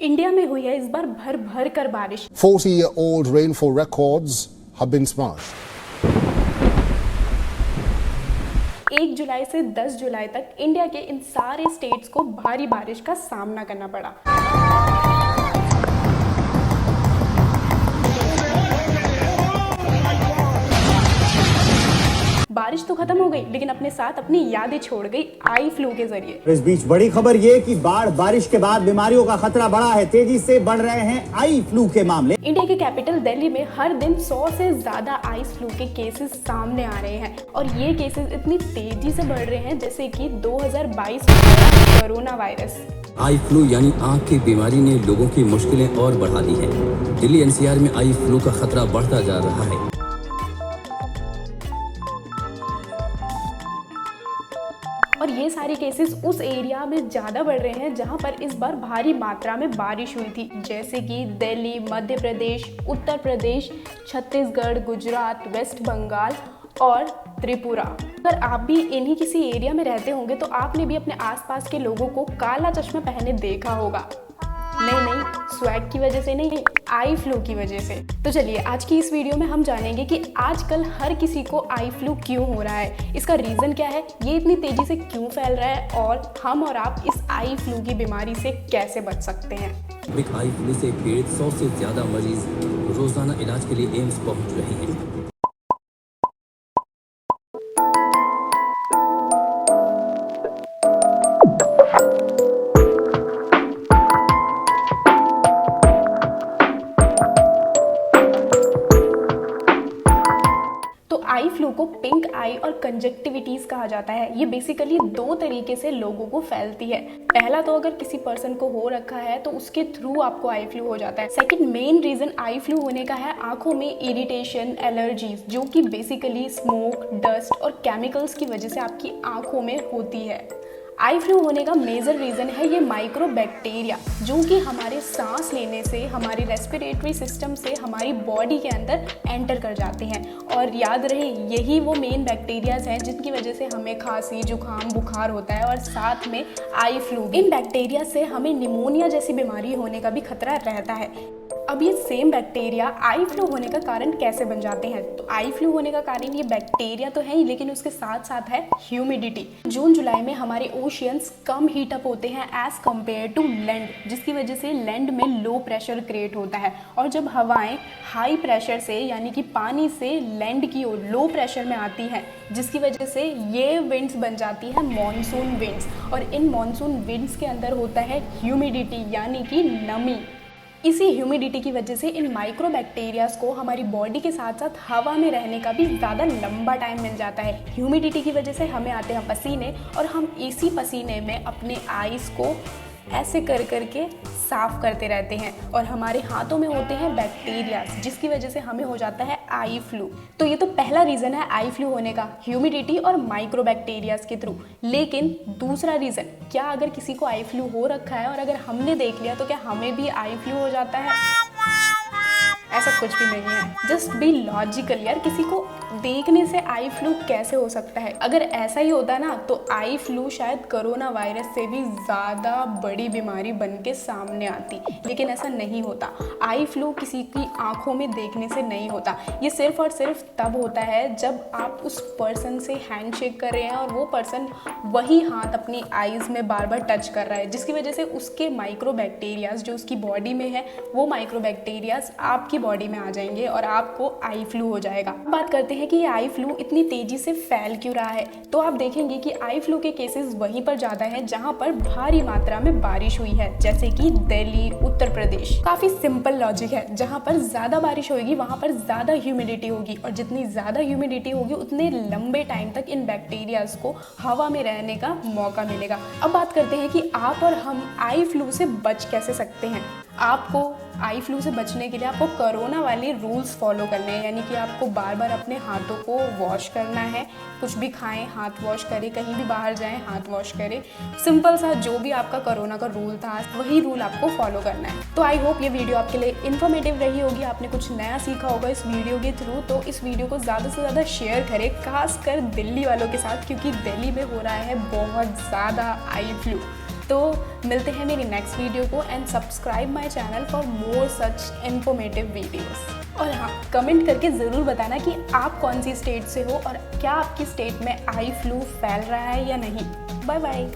India में हुई है इस बार भर भर कर बारिश। 40-year-old rainfall records have been smashed. 1 जुलाई से 10 जुलाई तक इंडिया के इन सारे स्टेट्स को भारी बारिश का सामना करना पड़ा। बारिश तो खत्म हो गई, लेकिन अपने साथ अपनी यादें छोड़ गई आई फ्लू के जरिए। इस बीच बड़ी खबर ये कि बारिश के बाद बीमारियों का खतरा बढ़ा है। तेजी से बढ़ रहे हैं आई फ्लू के मामले। इंडिया के कैपिटल दिल्ली में हर दिन 100 से ज्यादा आई फ्लू के केसेस सामने आ रहे हैं और ये केसेस इतनी तेजी से बढ़ रहे हैं जैसे कि 2022 में कोरोना वायरस। आई फ्लू यानी आंख की बीमारी ने लोगों की मुश्किलें और बढ़ा दी हैं। दिल्ली एनसीआर में आई फ्लू का खतरा बढ़ता जा रहा है। और ये सारे केसेस उस एरिया में ज़्यादा बढ़ रहे हैं जहां पर इस बार भारी मात्रा में बारिश हुई थी, जैसे कि दिल्ली, मध्य प्रदेश, उत्तर प्रदेश, छत्तीसगढ़, गुजरात, वेस्ट बंगाल और त्रिपुरा। अगर आप भी इन्हीं किसी एरिया में रहते होंगे तो आपने भी अपने आसपास के लोगों को काला चश्मा पहने देखा होगा। नहीं, स्वैग की वजह से नहीं, आई फ्लू की वजह से। तो चलिए आज की इस वीडियो में हम जानेंगे कि आजकल हर किसी को आई फ्लू क्यों हो रहा है, इसका रीज़न क्या है, ये इतनी तेज़ी से क्यों फैल रहा है और हम और आप इस आई फ्लू की बीमारी से कैसे बच सकते हैं। आई फ्लू से पीड़ित 100 से ज़्यादा मरीज रोजाना इलाज के लिए एम्स पहुंच रहे हैं। आई फ्लू को पिंक आई और कंजक्टिविटीज कहा जाता है। ये बेसिकली 2 तरीके से लोगों को फैलती है। पहला तो अगर किसी पर्सन को हो रखा है तो उसके थ्रू आपको आई फ्लू हो जाता है। Second main reason eye flu होने का है आंखों में इरिटेशन, एलर्जीज, जो कि बेसिकली स्मोक, डस्ट और केमिकल्स की वजह से आपकी आंखों में होती है। आई फ्लू होने का मेजर रीज़न है ये माइक्रो बैक्टीरिया, जो कि हमारे सांस लेने से, हमारे रेस्पिरेटरी सिस्टम से हमारी बॉडी के अंदर एंटर कर जाते हैं। और याद रहे यही वो मेन बैक्टीरियाज हैं जिनकी वजह से हमें खांसी, जुकाम, बुखार होता है और साथ में आई फ्लू। इन बैक्टीरिया से हमें निमोनिया जैसी बीमारी होने का भी खतरा रहता है। अब ये सेम बैक्टीरिया आई फ्लू होने का कारण कैसे बन जाते हैं? तो आई फ्लू होने का कारण ये बैक्टीरिया तो है ही, लेकिन उसके साथ साथ है ह्यूमिडिटी। जून जुलाई में हमारे ओशियंस कम हीट अप होते हैं एज कम्पेयर टू लैंड, जिसकी वजह से लैंड में लो प्रेशर क्रिएट होता है। और जब हवाएं हाई प्रेशर से यानी कि पानी से लैंड की ओर लो प्रेशर में आती हैं, जिसकी वजह से ये विंड्स बन जाती हैं मॉनसून विंड्स। और इन मॉनसून विंड्स के अंदर होता है ह्यूमिडिटी यानी कि नमी। इसी ह्यूमिडिटी की वजह से इन माइक्रो बैक्टीरियाज को हमारी बॉडी के साथ साथ हवा में रहने का भी ज़्यादा लंबा टाइम मिल जाता है। ह्यूमिडिटी की वजह से हमें आते हैं पसीने और हम इसी पसीने में अपने आईज को ऐसे कर करके साफ करते रहते हैं और हमारे हाथों में होते हैं बैक्टीरियाज, जिसकी वजह से हमें हो जाता है आई फ्लू। तो ये तो पहला रीज़न है आई फ्लू होने का, ह्यूमिडिटी और माइक्रो बैक्टीरियाज के थ्रू। लेकिन दूसरा रीज़न, क्या अगर किसी को आई फ्लू हो रखा है और अगर हमने देख लिया तो क्या हमें भी आई फ्लू हो जाता है? ऐसा कुछ भी नहीं है। जस्ट बी लॉजिकल यार, किसी को देखने से आई फ्लू कैसे हो सकता है? अगर ऐसा ही होता ना तो आई फ्लू शायद कोरोना वायरस से भी ज़्यादा बड़ी बीमारी बन के सामने आती, लेकिन ऐसा नहीं होता। आई फ्लू किसी की आंखों में देखने से नहीं होता। ये सिर्फ और सिर्फ तब होता है जब आप उस पर्सन से हैंडशेक कर रहे हैं और वो पर्सन वही हाथ अपनी आईज में बार बार टच कर रहा है, जिसकी वजह से उसके माइक्रो बैक्टीरियाज जो उसकी बॉडी में है, वो माइक्रो बैक्टीरियाज आपकी बॉडी में आ जाएंगे और आपको आई फ्लू हो जाएगा। बात करते हैं कि ये आई फ्लू इतनी तेजी से फैल क्यों रहा है। तो आप देखेंगे कि आई फ्लू के केसेस वहीं पर ज्यादा हैं जहां पर भारी मात्रा में बारिश हुई है, जैसे कि दिल्ली, उत्तर प्रदेश। काफी सिंपल लॉजिक है, जहां पर ज्यादा बारिश होगी वहां पर ज्यादा ह्यूमिडिटी होगी और जितनी ज्यादा ह्यूमिडिटी होगी उतने लंबे टाइम तक इन बैक्टीरियाज को हवा में रहने का मौका मिलेगा। अब बात करते हैं कि आप और हम आई फ्लू से बच कैसे सकते हैं। आपको आई फ्लू से बचने के लिए आपको कोरोना वाले रूल्स फॉलो करने हैं, यानी कि आपको बार बार अपने हाथों को वॉश करना है। कुछ भी खाएं हाथ वॉश करें, कहीं भी बाहर जाएं हाथ वॉश करें। सिंपल सा जो भी आपका कोरोना का रूल था वही रूल आपको फॉलो करना है। तो आई होप ये वीडियो आपके लिए इन्फॉर्मेटिव रही होगी, आपने कुछ नया सीखा होगा इस वीडियो के थ्रू। तो इस वीडियो को ज़्यादा से ज़्यादा शेयर करें, खासकर दिल्ली वालों के साथ, क्योंकि दिल्ली में हो रहा है बहुत ज़्यादा आई फ्लू। तो मिलते हैं मेरी नेक्स्ट वीडियो को and subscribe my channel for more such informative videos. और हाँ, कमेंट करके ज़रूर बताना कि आप कौन सी स्टेट से हो और क्या आपकी स्टेट में आई फ्लू फैल रहा है या नहीं। Bye bye.